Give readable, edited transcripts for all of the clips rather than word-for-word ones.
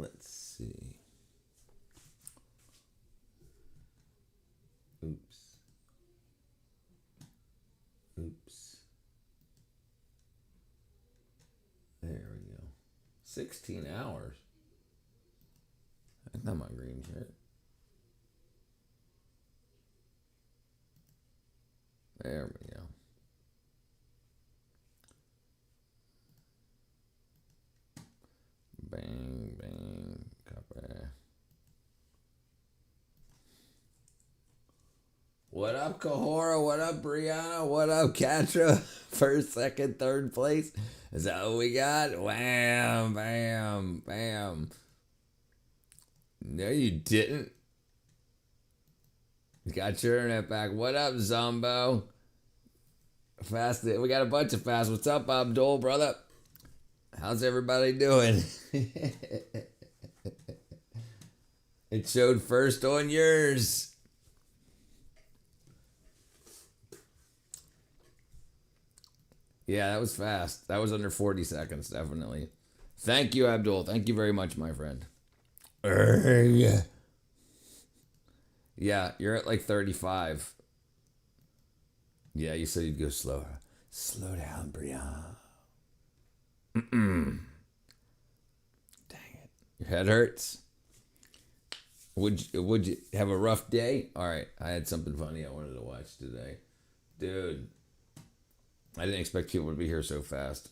Let's see. Oops. Oops. There we go. 16 hours. That's not my green shirt. There we go. Bang, bang, copy. What up, Kahora? What up, Brianna? What up, Katra? First, second, third place. Is that what we got? Wham, bam, bam. No, you didn't. You got your internet back. What up, Zombo? Fast. We got a bunch of fast. What's up, Abdul, brother? How's everybody doing? It showed first on yours. Yeah, that was fast. That was under 40 seconds, definitely. Thank you, Abdul. Thank you very much, my friend. Yeah, you're at like 35. Yeah, you said you'd go slower. Slow down, Brianna. Dang it. Your head hurts? Would you have a rough day? All right, I had something funny I wanted to watch today. Dude, I didn't expect people to be here so fast.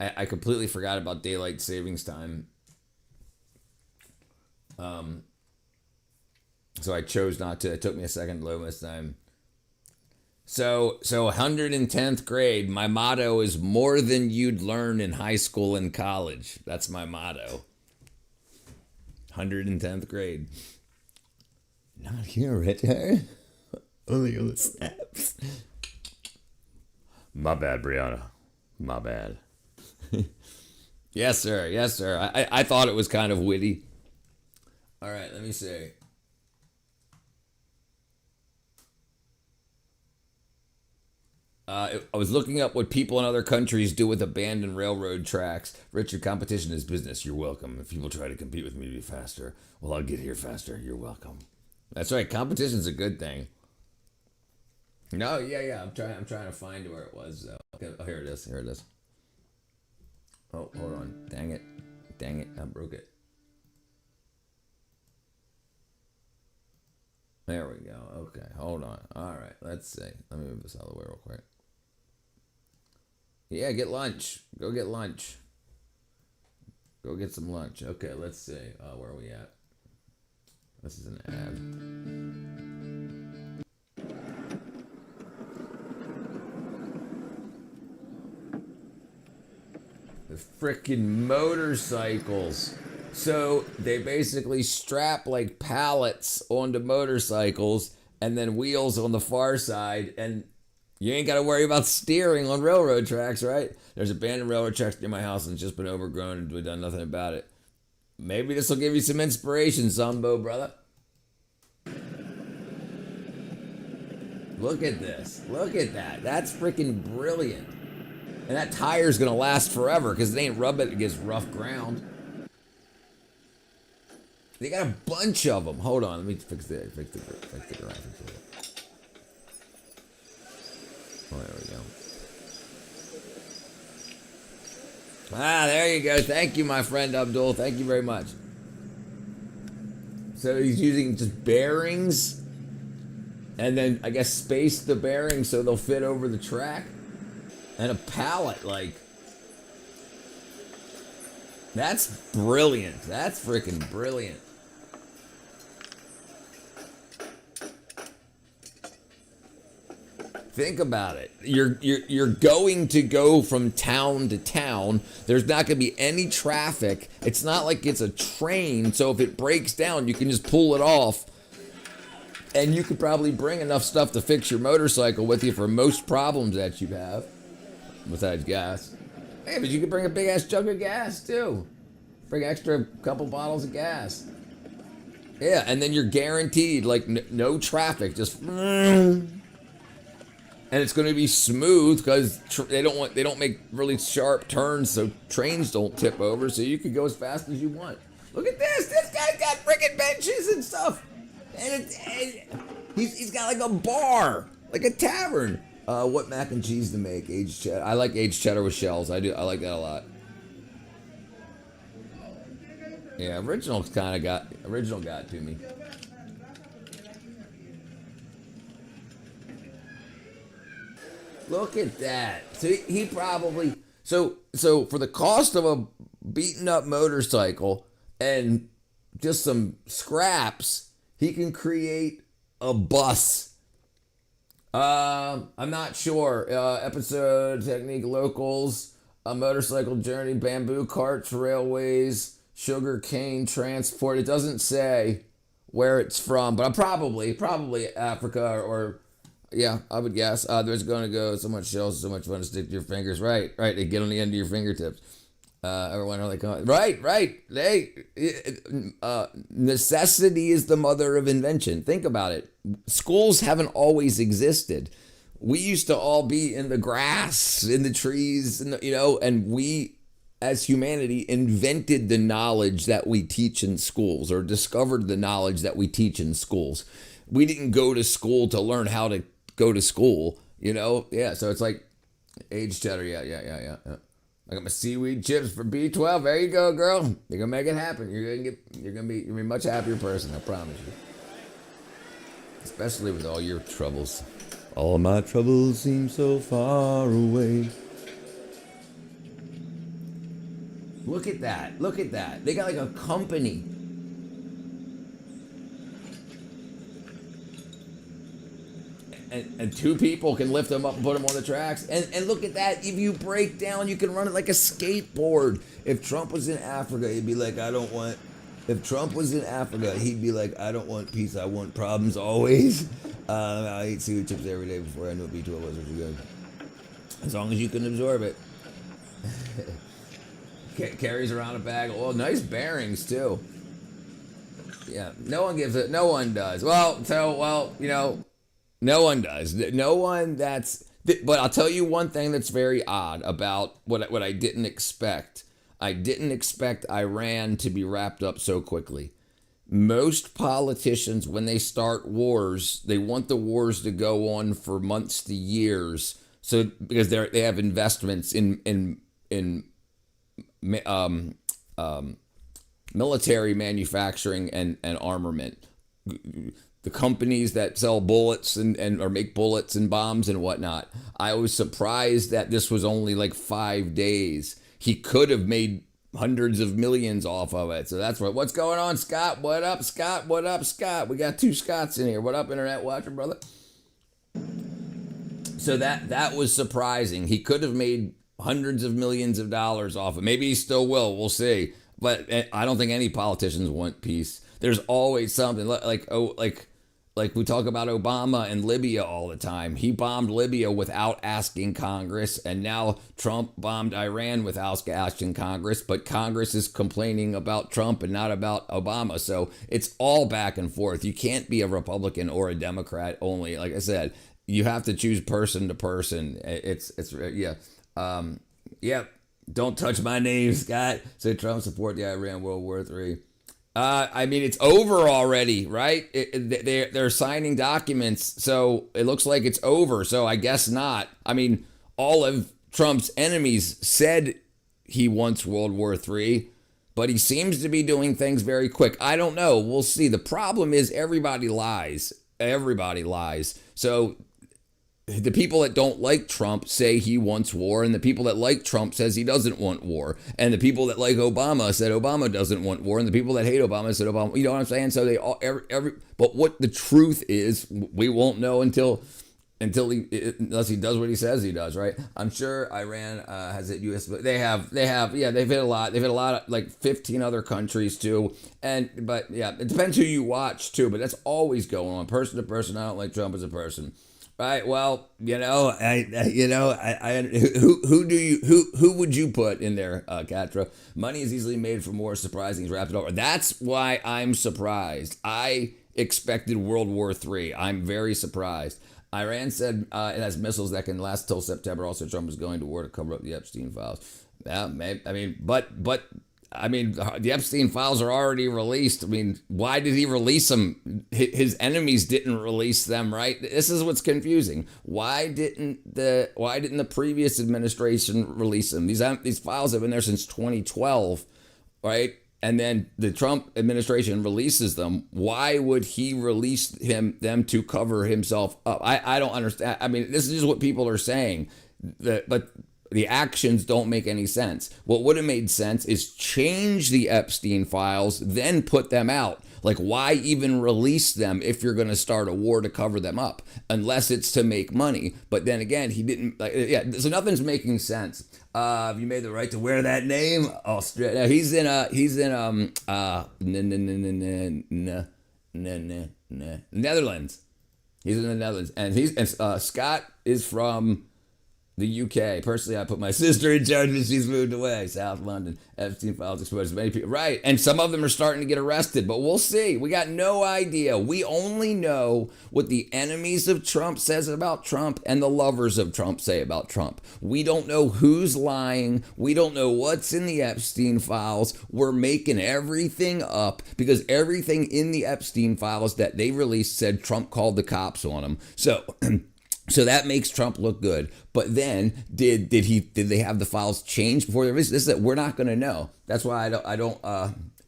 I completely forgot about daylight savings time. So I chose not to. It took me a second to load this time. So 110th grade, my motto is more than you'd learn in high school and college. That's my motto. 110th grade. Not here, Richard. Only on the snaps. My bad, Brianna. My bad. Yes, sir. Yes, sir. I thought it was kind of witty. All right, let me see. I was looking up what people in other countries do with abandoned railroad tracks. Richard, competition is business. You're welcome. If people try to compete with me to be faster, well, I'll get here faster. You're welcome. That's right. Competition's a good thing. No, yeah. I'm trying to find where it was. Okay, oh, here it is. Here it is. Oh, hold on. Dang it. I broke it. There we go. Okay, hold on. All right, let's see. Let me move this out of the way real quick. Yeah, get lunch. Go get lunch. Go get some lunch. Okay, let's see. Where are we at? This is an ad. The frickin' motorcycles. So they basically strap like pallets onto motorcycles and then wheels on the far side, and you ain't got to worry about steering on railroad tracks, right? There's abandoned railroad tracks near my house and it's just been overgrown and we've done nothing about it. Maybe this will give you some inspiration, Zumbo, brother. Look at this. Look at that. That's freaking brilliant. And that tire's going to last forever because it ain't rubbing against rough ground. They got a bunch of them. Hold on, let me fix the graphics. Oh, there we go. Ah, there you go. Thank you, my friend Abdul. Thank you very much. So he's using just bearings, and then I guess space the bearings so they'll fit over the track, and a pallet. Like, that's brilliant. That's freaking brilliant. Think about it. You're going to go from town to town. There's not going to be any traffic. It's not like it's a train, so if it breaks down, you can just pull it off. And you could probably bring enough stuff to fix your motorcycle with you for most problems that you have, besides gas. Hey, but you could bring a big-ass jug of gas, too. Bring extra couple bottles of gas. Yeah, and then you're guaranteed, like, no traffic, just... and it's going to be smooth because they don't make really sharp turns, so trains don't tip over. So you can go as fast as you want. Look at this! This guy's got freaking benches and stuff, and he's got like a bar, like a tavern. What mac and cheese to make? Aged cheddar. I like aged cheddar with shells. I do. I like that a lot. Yeah, original got to me. Look at that. So he probably so for the cost of a beaten up motorcycle and just some scraps, he can create a bus. I'm not sure. Episode technique locals, a motorcycle journey, bamboo carts, railways, sugar cane transport. It doesn't say where it's from, but I'm probably Africa or yeah, I would guess. There's going to go so much shells, so much fun to stick to your fingers. Right. They get on the end of your fingertips. Everyone are like, right. Necessity is the mother of invention. Think about it. Schools haven't always existed. We used to all be in the grass, in the trees, and we, as humanity, invented the knowledge that we teach in schools, or discovered the knowledge that we teach in schools. We didn't go to school to learn how to go to school, Yeah, so it's like aged cheddar. Yeah. I got my seaweed chips for B12. There you go, girl. You're gonna make it happen. You're gonna be a much happier person. I promise you. Especially with all your troubles. All my troubles seem so far away. Look at that. They got like a company. And two people can lift them up and put them on the tracks. And look at that. If you break down, you can run it like a skateboard. If Trump was in Africa, he'd be like, If Trump was in Africa, he'd be like, I don't want peace, I want problems always. I eat seaweed chips every day before I knew what B12 was. Good. As long as you can absorb it. Carries around a bag. Oh, nice bearings, too. Yeah, no one gives it. No one does. No one does. No one but I'll tell you one thing that's very odd about what I didn't expect. I didn't expect Iran to be wrapped up so quickly. Most politicians, when they start wars, they want the wars to go on for months to years. So because they have investments in military manufacturing and armament. The companies that sell bullets and or make bullets and bombs and whatnot. I was surprised that this was only like 5 days. He could have made hundreds of millions off of it. So that's what's going on, Scott? What up, Scott? What up, Scott? We got two Scotts in here. What up, Internet Watcher, brother? So that was surprising. He could have made hundreds of millions of dollars off it. Maybe he still will. We'll see. But I don't think any politicians want peace. There's always something like we talk about Obama and Libya all the time. He bombed Libya without asking Congress, and now Trump bombed Iran without asking Congress, but Congress is complaining about Trump and not about Obama. So it's all back and forth. You can't be a Republican or a Democrat only. Like I said, you have to choose person to person. Yeah. Don't touch my name, Scott. So Trump support the Iran World War III. I mean, it's over already, right? They're signing documents, so it looks like it's over. So I guess not. I mean, all of Trump's enemies said he wants World War III, but he seems to be doing things very quick. I don't know. We'll see. The problem is everybody lies. Everybody lies. So the people that don't like Trump say he wants war, and the people that like Trump says he doesn't want war, and the people that like Obama said Obama doesn't want war, and the people that hate Obama said Obama. You know what I'm saying? So they all but what the truth is, we won't know until unless he does what he says he does, right? I'm sure Iran has hit U.S. But they've hit a lot. They've hit a lot of like 15 other countries too, but it depends who you watch too. But that's always going on, person to person. I don't like Trump as a person. Right. Well, who would you put in there, Catra? Money is easily made for more surprising. He's wrapped it over. That's why I'm surprised. I expected World War III. I'm very surprised. Iran said it has missiles that can last till September. Also, Trump is going to war to cover up the Epstein files. Yeah, maybe, I mean, the Epstein files are already released. I mean, why did he release them? His enemies didn't release them, right? This is what's confusing. Why didn't the previous administration release them? These files have been there since 2012, right? And then the Trump administration releases them. Why would he release them to cover himself up? I don't understand. I mean, this is just what people are saying. But the actions don't make any sense. What would have made sense is change the Epstein files, then put them out. Like, why even release them if you're going to start a war to cover them up? Unless it's to make money. But then again, he didn't. So nothing's making sense. Have you made the right to wear that name? Australia. He's in Netherlands. He's in the Netherlands, and Scott is from the UK. Personally, I put my sister in charge when she's moved away. South London. Epstein files exposed many people. Right. And some of them are starting to get arrested, but we'll see. We got no idea. We only know what the enemies of Trump says about Trump and the lovers of Trump say about Trump. We don't know who's lying. We don't know what's in the Epstein files. We're making everything up because everything in the Epstein files that they released said Trump called the cops on him. So that makes Trump look good. But then, did they have the files changed before they released? This is that we're not going to know. That's why I don't.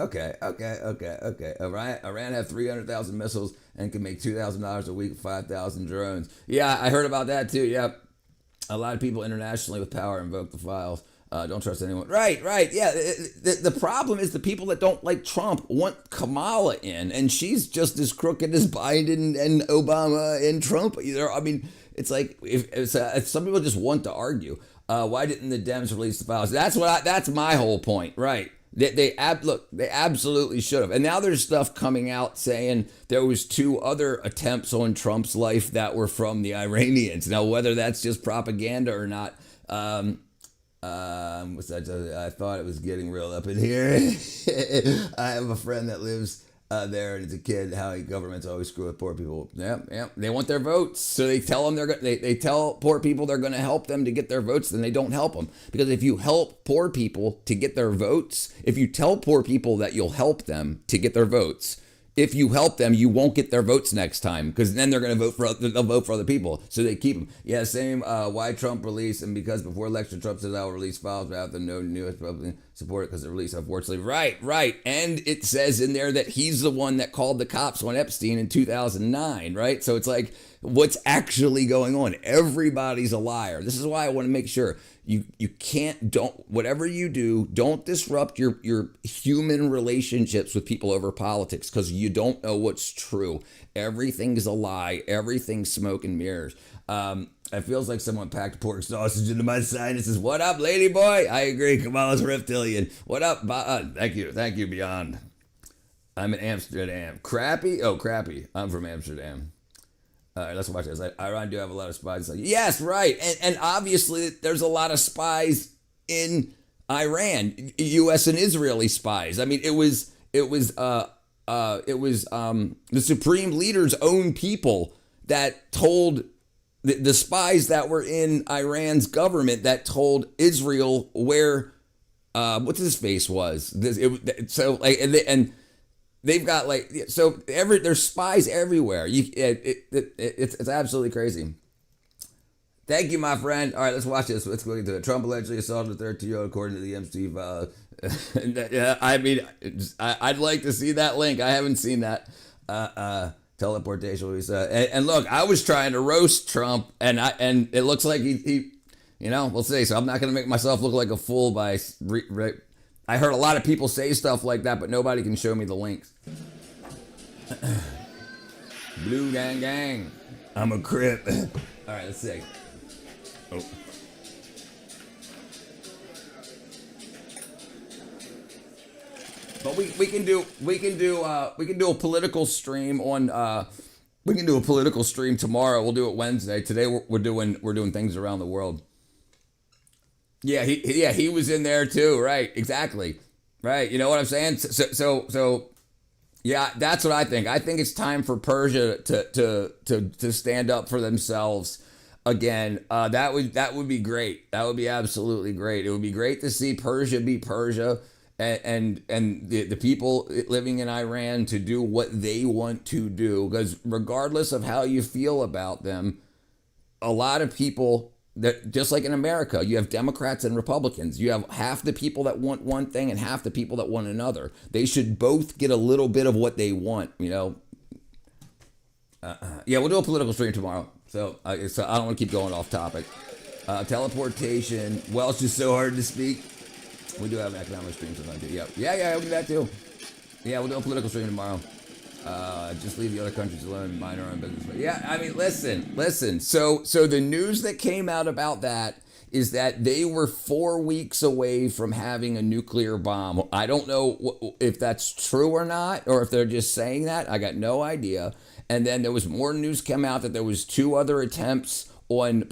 Okay. Iran have 300,000 missiles and can make $2,000 a week, 5,000 drones. Yeah, I heard about that too. Yeah, a lot of people internationally with power invoke the files. Don't trust anyone. Right. Yeah. The problem is the people that don't like Trump want Kamala in, and she's just as crooked as Biden and Obama and Trump. I mean, it's like if some people just want to argue. Why didn't the Dems release the files? That's my whole point. Right. They absolutely should have. And now there's stuff coming out saying there was 2 other attempts on Trump's life that were from the Iranians. Now, whether that's just propaganda or not. I thought it was getting real up in here. I have a friend that lives there, and as a kid, how governments always screw with poor people. Yeah. They want their votes, so they tell them they tell poor people they're going to help them to get their votes. Then they don't help them, because if you help poor people to get their votes, if you tell poor people that you'll help them to get their votes, if you help them, you won't get their votes next time, because then they're going to vote for other people. So they keep them. Yeah, same. Why Trump released, and because before election Trump said I will release files without the no new Republican support because the release, unfortunately. Right. And it says in there that he's the one that called the cops on Epstein in 2009. Right. So it's like, what's actually going on? Everybody's a liar. This is why I want to make sure you whatever you do, don't disrupt your human relationships with people over politics, because you don't know what's true. Everything's a lie. Everything's smoke and mirrors. It feels like someone packed pork sausage into my sinuses. What up, lady boy? I agree. Kamala's a reptilian. What up? Thank you, Beyond. I'm in Amsterdam. Crappy? Oh, crappy. I'm from Amsterdam. All right, let's watch this. Iran do have a lot of spies. Yes, right. And obviously, there's a lot of spies in Iran, U.S. and Israeli spies. I mean, it was the supreme leader's own people that told the spies that were in Iran's government that told Israel where what's his face was. And they've got there's spies everywhere. It's absolutely crazy. Thank you, my friend. All right, let's watch this. Let's go into it. Trump allegedly assaulted a 13-year-old according to the MC. Yeah, I mean, I'd like to see that link. I haven't seen that. Teleportation. What he said. And look, I was trying to roast Trump, and it looks like he we'll see. So I'm not going to make myself look like a fool by. I heard a lot of people say stuff like that, but nobody can show me the links. Blue gang. I'm a Crip. All right, let's see. Oh. But we can do a political stream on we can do a political stream tomorrow. We'll do it Wednesday. Today we're doing things around the world. Yeah, he was in there too. Right, exactly. Right, you know what I'm saying? So Yeah, that's what I think. I think it's time for Persia to stand up for themselves again. That would be great. That would be absolutely great. It would be great to see Persia be Persia, and the people living in Iran to do what they want to do. Because regardless of how you feel about them, a lot of people that, just like in America, you have Democrats and Republicans. You have half the people that want one thing and half the people that want another. They should both get a little bit of what they want, you know. Yeah, we'll do a political stream tomorrow. So I don't want to keep going off topic. Teleportation. Welsh is so hard to speak. We do have an economic stream sometime too. Yeah, we'll do that too. Yeah, we'll do a political stream tomorrow. Just leave the other countries alone, mind our own business. But yeah, I mean, listen. So the news that came out about that is that they were 4 weeks away from having a nuclear bomb. I don't know if that's true or not, or if they're just saying that. I got no idea. And then there was more news come out that there was 2 other attempts on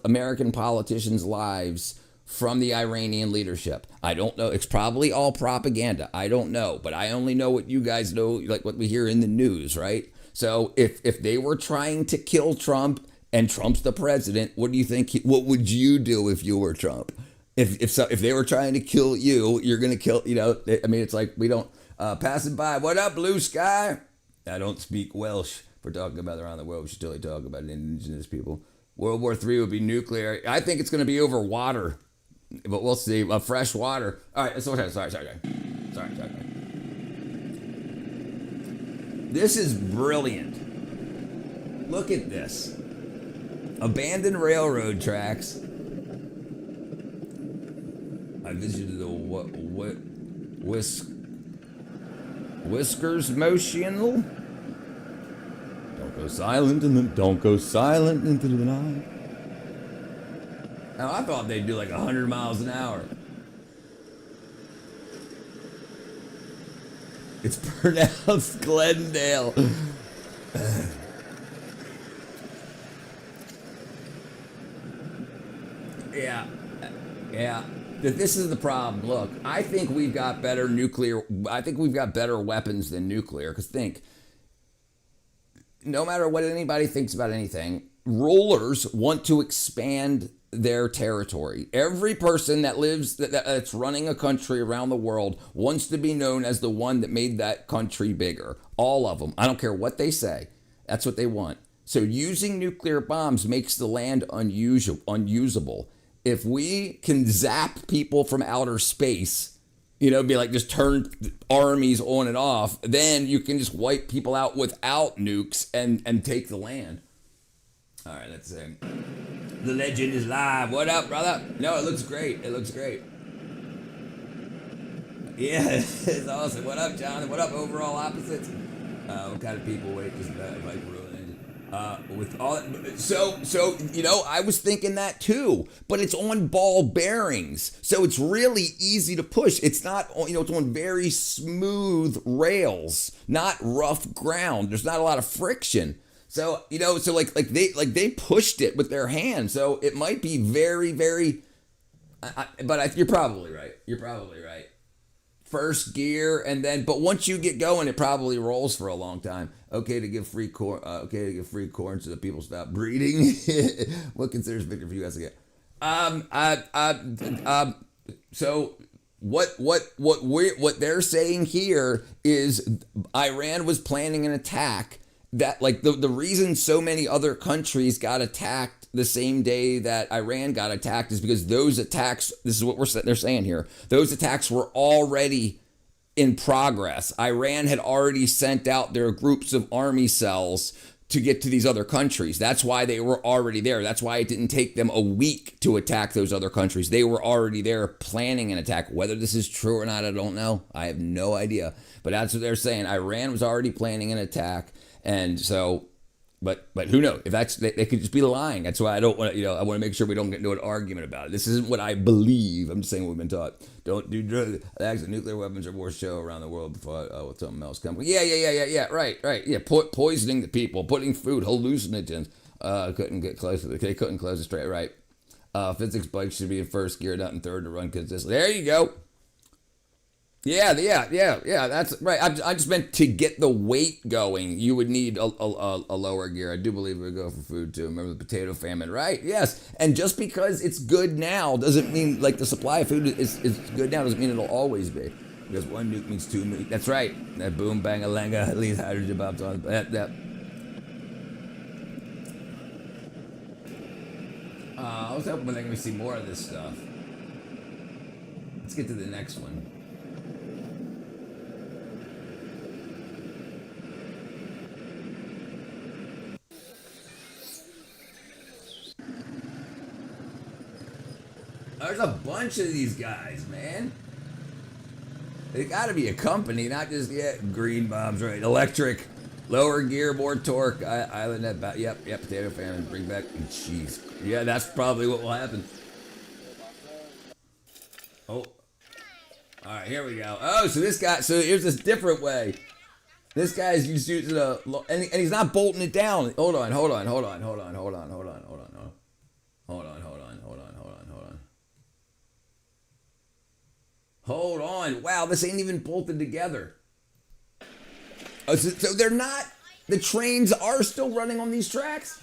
American politicians' lives from the Iranian leadership. I don't know. It's probably all propaganda. I don't know. But I only know what you guys know, like what we hear in the news, right? So if they were trying to kill Trump and Trump's the president, what do you think? What would you do if you were Trump? If they were trying to kill you, you're going to kill, you know, I mean, it's like we don't, passing by, what up, blue sky? I don't speak Welsh. If we're talking about around the world, we should totally talk about indigenous people. World War III would be nuclear. I think it's going to be over water. But we'll see. Fresh water. All right. Sorry. This is brilliant. Look at this. Abandoned railroad tracks. I visited the Whiskers Motional. Don't go silent into the night. Now, I thought they'd do like 100 miles an hour. It's pronounced Glendale. Yeah. This is the problem. Look, I think we've got better weapons than nuclear. Because think, no matter what anybody thinks about anything, rulers want to expand their territory. Every person that's running a country around the world wants to be known as the one that made that country bigger. All of them. I don't care what they say. That's what they want. So using nuclear bombs makes the land unusable. If we can zap people from outer space, you know, be like just turn armies on and off, then you can just wipe people out without nukes and take the land. All right, let's see. The legend is live. What up, brother? No, it looks great. Yeah, it's awesome. What up, Jonathan? What up, overall opposites? What kind of people wait just like ruined? With all so you know, I was thinking that too, but it's on ball bearings, so it's really easy to push. It's not, you know, it's on very smooth rails, not rough ground. There's not a lot of friction. So, you know, so like they pushed it with their hands. So it might be very, very, you're probably right. First gear, and then, but once you get going, it probably rolls for a long time. Okay to give free corn. So that people stop breeding. What considers victory for U.S. again? So what they're saying here is Iran was planning an attack. That, like, the reason so many other countries got attacked the same day that Iran got attacked is because those attacks, this is what they're saying here, those attacks were already in progress. Iran had already sent out their groups of army cells to get to these other countries. That's why they were already there. That's why it didn't take them a week to attack those other countries. They were already there planning an attack. Whether this is true or not, I don't know. I have no idea. But that's what they're saying. Iran was already planning an attack. And so, but who knows? If that's, they could just be lying. That's why I don't want to, I want to make sure we don't get into an argument about it. This isn't what I believe. I'm just saying what we've been taught. Don't do drugs. Actually, nuclear weapons are more show around the world before with something else coming. Yeah. Right. Yeah. Poisoning the people, putting food, hallucinogens. Couldn't get close to it. They couldn't close it straight. Right. Physics bikes should be in first gear, not in third to run consistently. There you go. Yeah. That's right. I just meant to get the weight going, you would need a lower gear. I do believe we would go for food too. Remember the potato famine, right? Yes. And just because it's good now doesn't mean like the supply of food is good now doesn't mean it'll always be. Because one nuke means two nuke. That's right. That boom bang a lenga at least hydrogen bombs on that. I was hoping we see more of this stuff. Let's get to the next one. There's a bunch of these guys, man. They gotta be a company, not just, green bombs, right? Electric, lower gear, more torque, island net, yep, potato famine, bring back, jeez. Yeah, that's probably what will happen. Oh. Alright, here we go. Oh, so this guy, so here's this different way. This guy's just using and he's not bolting it down. Hold on. Hold on. Wow, this ain't even bolted together. Oh, so they're not, the trains are still running on these tracks?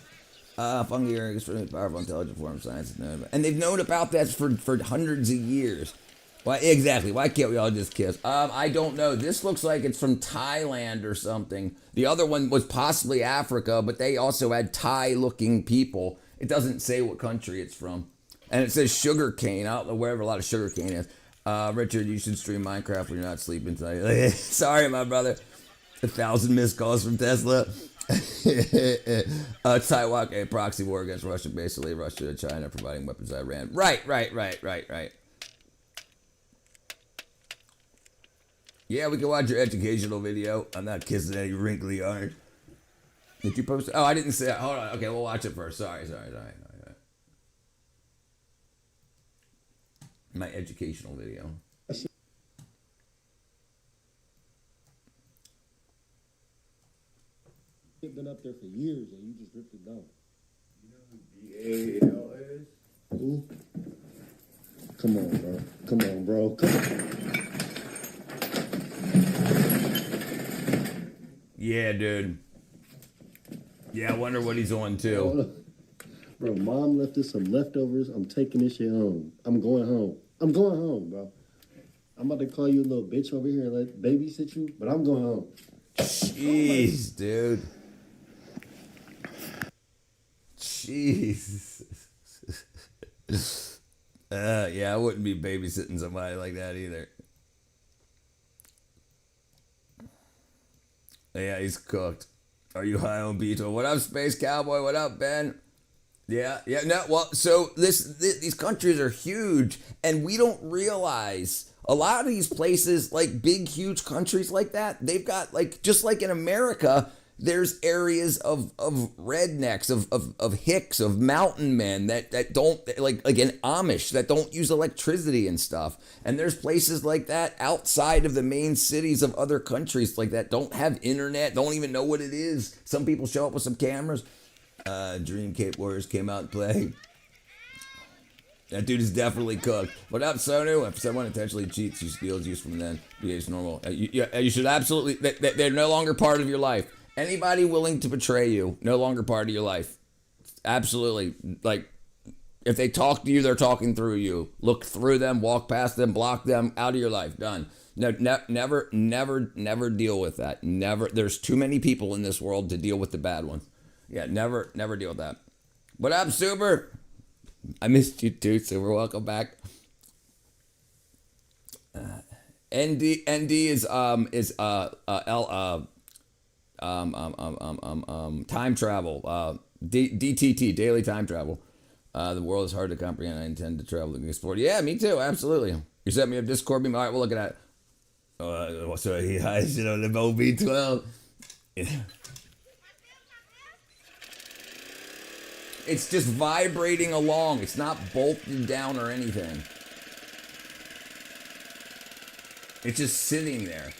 Fungi are extremely powerful, intelligent form of science. And they've known about that for hundreds of years. Why exactly? Why can't we all just kiss? I don't know. This looks like it's from Thailand or something. The other one was possibly Africa, but they also had Thai-looking people. It doesn't say what country it's from. And it says sugar cane. I don't know wherever a lot of sugar cane is. Richard, you should stream Minecraft when you're not sleeping tonight. Sorry, my brother. 1,000 missed calls from Tesla. Taiwan, a proxy war against Russia, basically Russia and China providing weapons to Iran. Right. Yeah, we can watch your educational video. I'm not kissing any wrinkly orange. Did you post it? Oh, I didn't say it. Hold on. Okay, we'll watch it first. Sorry. My educational video. It's been up there for years and you just ripped it down. You know who BAL is? Who? Come on, bro. Yeah, dude. Yeah, I wonder what he's on too. Bro, mom left us some leftovers. I'm taking this shit home. I'm going home, bro. I'm about to call you a little bitch over here and let babysit you, but I'm going home. Jeez, dude. Jeez. Yeah, I wouldn't be babysitting somebody like that either. Yeah, he's cooked. Are you high on Beetle? What up, Space Cowboy? What up, Ben? Yeah. No, well, so these countries are huge, and we don't realize a lot of these places, like big, huge countries like that, they've got like, just like in America, there's areas of rednecks, of hicks, of mountain men that don't, like in Amish, that don't use electricity and stuff. And there's places like that outside of the main cities of other countries like that don't have internet, don't even know what it is. Some people show up with some cameras. Dream Cape Warriors came out and played. That dude is definitely cooked. What up, Sonu? If someone intentionally cheats, you steals use from them. Behaves normal. You should absolutely. They're no longer part of your life. Anybody willing to betray you, no longer part of your life. Absolutely. Like, if they talk to you, they're talking through you. Look through them, walk past them, block them, out of your life. Done. No, never deal with that. Never. There's too many people in this world to deal with the bad ones. Yeah, never deal with that. What up, Super? I missed you too, Super. Welcome back. ND is time travel. DTT, daily time travel. The world is hard to comprehend. I intend to travel and explore. Yeah, me too. Absolutely. You set me up Discord. All right, we'll look at that. So he hides it on the OB12. Yeah. It's just vibrating along. It's not bolted down or anything. It's just sitting there.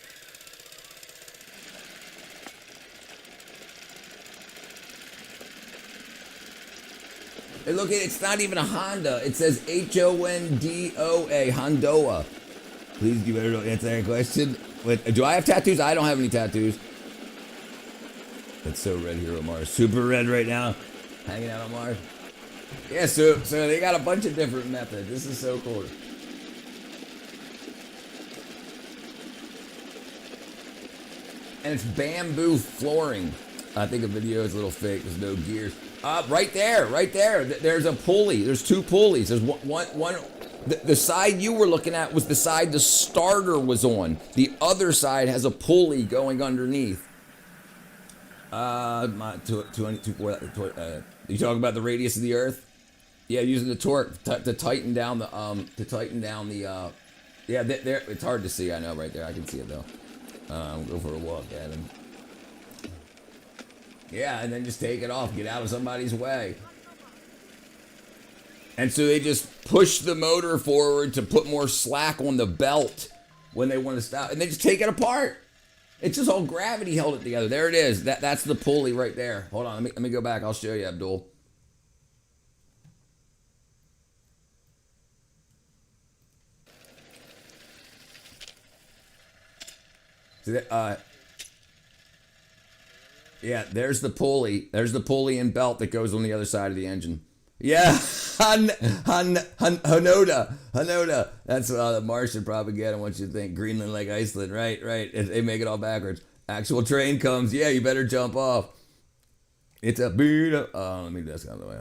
Hey, look, it's not even a Honda. It says Hondoa. Hondoa. Please, you better don't answer that question. Do I have tattoos? I don't have any tattoos. It's so red here on Mars. Super red right now. Hanging out on Mars. Yeah, so they got a bunch of different methods. This is so cool. And it's bamboo flooring. I think a video is a little fake. There's no gears. Right there. There's a pulley. There's two pulleys. There's one. The side you were looking at was the side the starter was on. The other side has a pulley going underneath. You talking about the radius of the Earth? Yeah, using the torque to tighten down the yeah, there. It's hard to see. I know right there. I can see it though. Go for a walk at him. Yeah, and then just take it off. Get out of somebody's way. And so they just push the motor forward to put more slack on the belt when they want to stop, and they just take it apart. It's just all gravity held it together. There it is. That's the pulley right there. Hold on. Let me go back. I'll show you, Abdul. See that? Yeah, there's the pulley. There's the pulley and belt that goes on the other side of the engine. Yeah, Hanoda. That's the Martian propaganda wants you to think Greenland like Iceland. Right. They make it all backwards. Actual train comes. Yeah, you better jump off. It's a beat up. Oh, let me do this out of the way.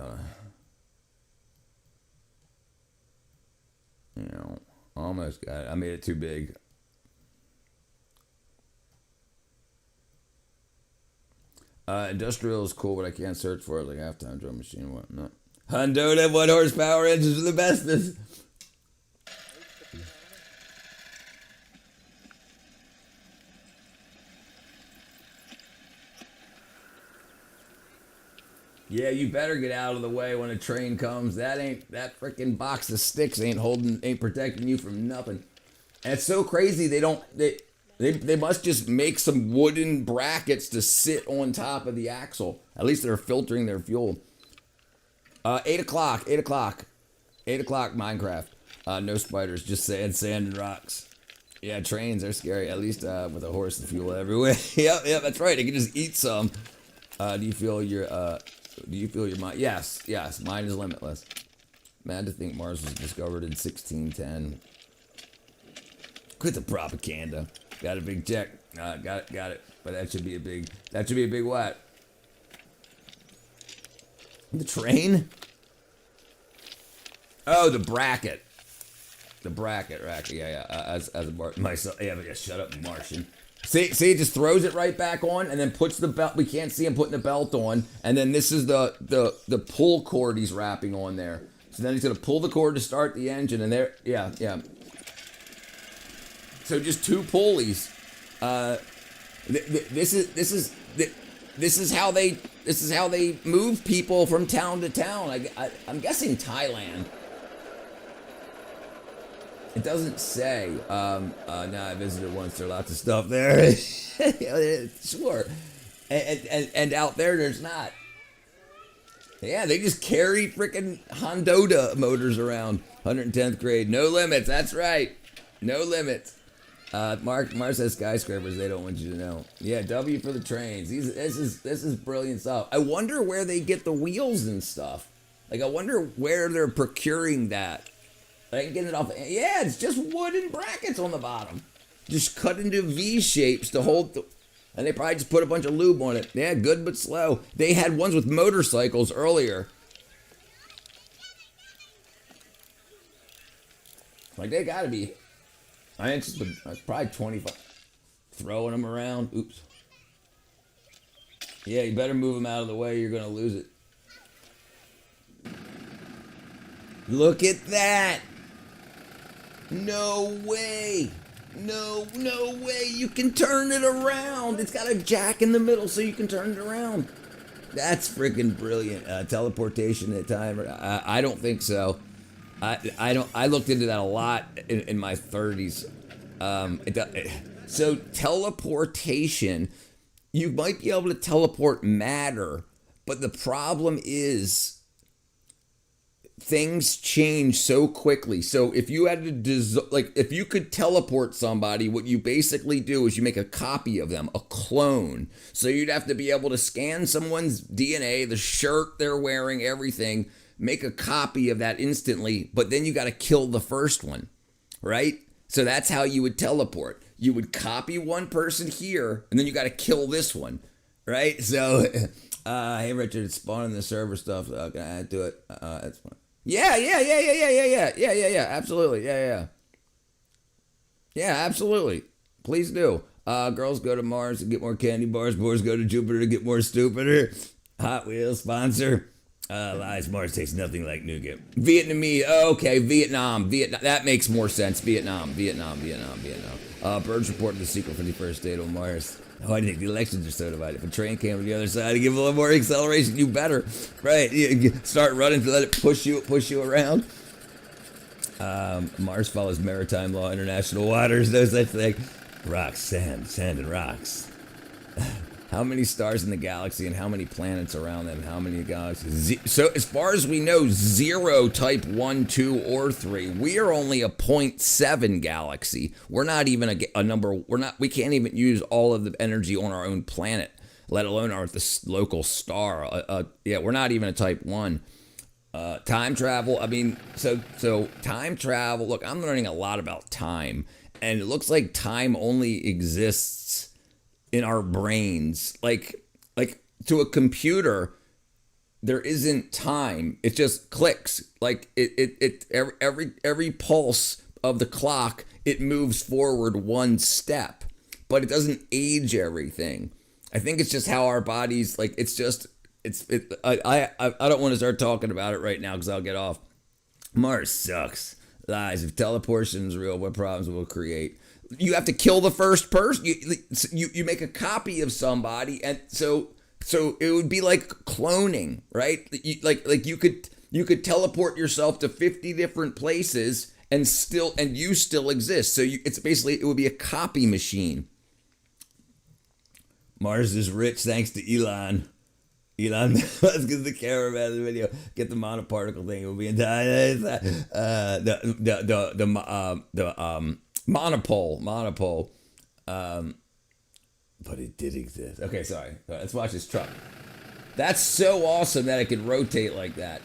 Hold on. Almost got it. I made it too big. Industrial is cool, but I can't search for it like halftime drum machine. What? No. Honda 1 horsepower engines are the bestest. Yeah, you better get out of the way when a train comes. That freaking box of sticks ain't protecting you from nothing. And it's so crazy they must just make some wooden brackets to sit on top of the axle. At least they're filtering their fuel. 8 o'clock, Minecraft. No spiders, just sand and rocks. Yeah, trains are scary, at least with a horse and fuel everywhere. Yep, that's right. They can just eat some. Do you feel your mind? Yes, mine is limitless. Mad to think Mars was discovered in 1610. Quit the propaganda. Got a big check. Got it. But that should be a big what? The train? Oh, the bracket. The bracket rack. Yeah. As a myself. Yeah, but shut up, Martian. See, it just throws it right back on and then puts the belt. We can't see him putting the belt on. And then this is the pull cord he's wrapping on there. So then he's gonna pull the cord to start the engine, and there, yeah. So just two pulleys. This is how they move people from town to town. I'm guessing Thailand. It doesn't say. No, I visited once. There's lots of stuff there. Sure. And out there's not. Yeah, they just carry freaking Honda motors around. 110th grade. No limits. That's right. No limits. Mark says skyscrapers. They don't want you to know. Yeah, W for the trains. This is brilliant stuff. I wonder where they get the wheels and stuff. Like, I wonder where they're procuring that. I can get it off. Yeah, it's just wooden brackets on the bottom. Just cut into V shapes to hold the. And they probably just put a bunch of lube on it. Yeah, good but slow. They had ones with motorcycles earlier. Like, they gotta be. I interested. Probably 25. Throwing them around. Oops. Yeah, you better move them out of the way. You're gonna lose it. Look at that. No way. No way. You can turn it around. It's got a jack in the middle so you can turn it around. That's freaking brilliant. Teleportation at time. I don't think so. I looked into that a lot in my 30s. So teleportation, you might be able to teleport matter, but the problem is things change so quickly. So if you had to if you could teleport somebody, what you basically do is you make a copy of them, a clone. So you'd have to be able to scan someone's DNA, the shirt they're wearing, everything, make a copy of that instantly, but then you got to kill the first one, right? So that's how you would teleport. You would copy one person here, and then you got to kill this one, right? So, hey Richard, it's spawning the server stuff. Can I do it? That's fine. Yeah. Absolutely. Yeah, absolutely. Please do. Girls go to Mars to get more candy bars. Boys go to Jupiter to get more stupider. Hot Wheels sponsor. Lies, Mars tastes nothing like nougat. Vietnamese. Okay, Vietnam. That makes more sense. Vietnam. Birds reported the secret for the first state of Mars. Oh, I think the elections are so divided. If a train came from the other side to give a little more acceleration, you better. Right. You start running to let it push you around. Mars follows maritime law, international waters, no such thing. Rocks, sand and rocks. How many stars in the galaxy and how many planets around them? How many galaxies? So as far as we know, 0 type 1, 2, or 3. We are only a 0.7 galaxy. We're not even a number. We can't even use all of the energy on our own planet, let alone the local star. We're not even a type 1. Time travel. I mean, so time travel. Look, I'm learning a lot about time, and it looks like time only exists in our brains. Like to a computer, there isn't time. It just clicks. Like every pulse of the clock, it moves forward one step, but it doesn't age everything. I think it's just how our bodies, like, I don't want to start talking about it right now because I'll get off. Mars sucks. Lies. If teleportation is real, what problems will it create? You have to kill the first person. You make a copy of somebody, and so it would be like cloning, right? You could teleport yourself to 50 different places and you still exist. So it would be a copy machine. Mars is rich thanks to Elon Musk is the cameraman of the video. Get the monoparticle thing. It will be entire. Monopole. But it did exist. Okay, sorry. Let's watch this truck. That's so awesome that it can rotate like that.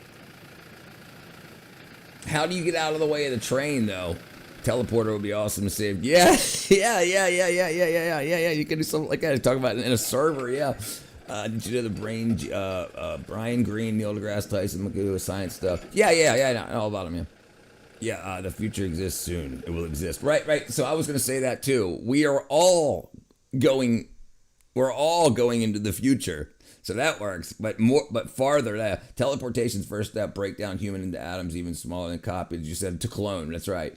How do you get out of the way of the train, though? Teleporter would be awesome to save. Yeah. You can do something like that. Talk about it in a server, yeah. Did you know the Brian Greene, Neil deGrasse Tyson, Magoo, science stuff? Yeah, I know all about him, yeah. Yeah, the future exists soon. It will exist. Right. So I was going to say that too. We're all going into the future. So that works. But farther, teleportation's first step, break down human into atoms even smaller than copies. You said to clone. That's right.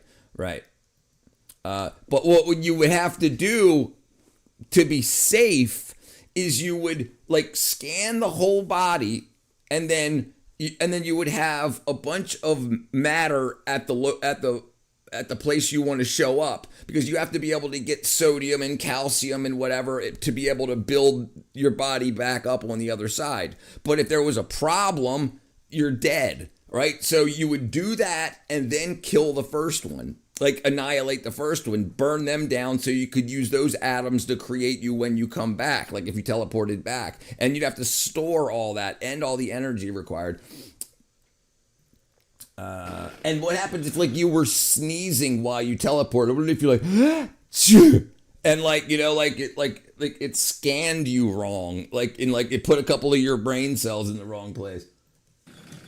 But what you would have to do to be safe is you would scan the whole body, and then you would have a bunch of matter at the place you want to show up, because you have to be able to get sodium and calcium and whatever to be able to build your body back up on the other side. But if there was a problem, you're dead, right? So you would do that and then kill the first one. Annihilate the first one, burn them down so you could use those atoms to create you when you come back, like if you teleported back. And you'd have to store all that and all the energy required. And what happens if you were sneezing while you teleported? What if you're and it scanned you wrong, it put a couple of your brain cells in the wrong place?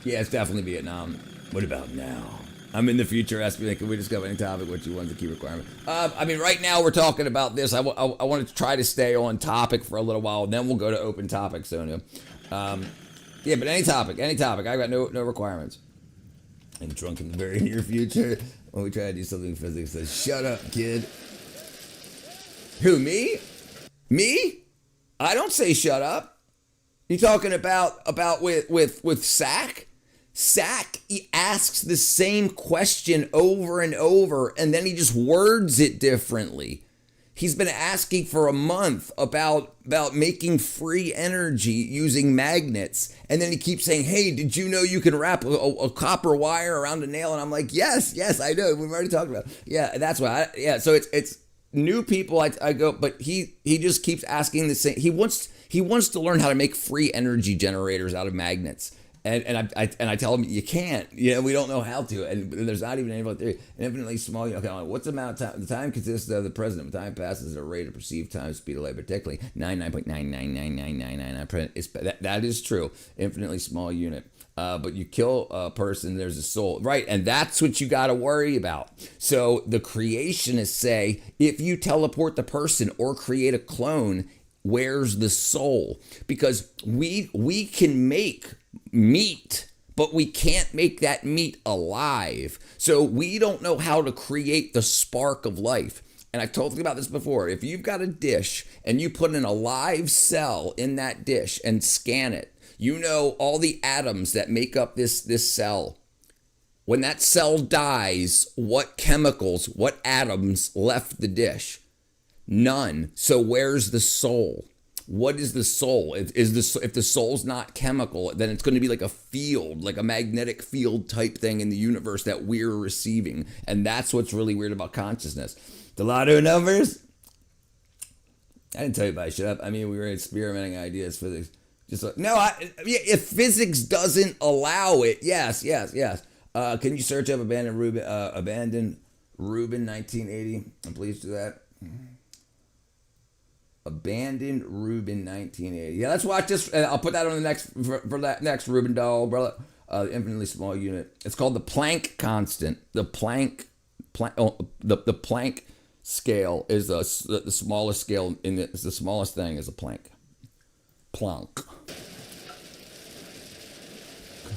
Yeah, it's definitely Vietnam. What about now? I'm in the future. Ask me, can we discuss any topic? What you want the key requirement? Right now we're talking about this. I want to try to stay on topic for a little while, and then we'll go to open topics, Sonia. But any topic. I got no requirements. I'm drunk in the very near future. When we try to do something physics says, shut up, kid. Who, me? Me? I don't say shut up. You talking about with Sack? Sack, he asks the same question over and over, and then he just words it differently. He's been asking for a month about making free energy using magnets, and then he keeps saying, "Hey, did you know you can wrap a copper wire around a nail?" And I'm like, "Yes, I know. We've already talked about it." Yeah, that's why. So it's new people. I go, but he just keeps asking the same. He wants to learn how to make free energy generators out of magnets. And I tell him you can't. We don't know how to, and there's not even any theory. Infinitely small. Okay, what's the amount of time? The time consists of the present. Time passes at a rate of perceived time, speed of light, particularly 99.9999999%. That is true. Infinitely small unit. But you kill a person, there's a soul, right? And that's what you got to worry about. So the creationists say if you teleport the person or create a clone, where's the soul? Because we can make meat, but we can't make that meat alive. So we don't know how to create the spark of life. And I've told you about this before. If you've got a dish and you put an alive cell in that dish and scan it, you know all the atoms that make up this cell. When that cell dies, what chemicals, what atoms left the dish? None. So where's the soul? What is the soul? If the soul's not chemical, then it's going to be like a field, like a magnetic field type thing in the universe that we're receiving. And that's what's really weird about consciousness. The lotto numbers? I didn't tell you about shut up. I mean, we were experimenting ideas for this. If physics doesn't allow it, yes. Can you search up abandoned Rubin 1980? And please do that. Abandoned Rubin 1980. Yeah, let's watch this. I'll put that on the next for that next Rubin doll, brother. Infinitely small unit. It's called the Planck constant. The Planck scale is the smallest scale it's the smallest thing is a Planck. Planck.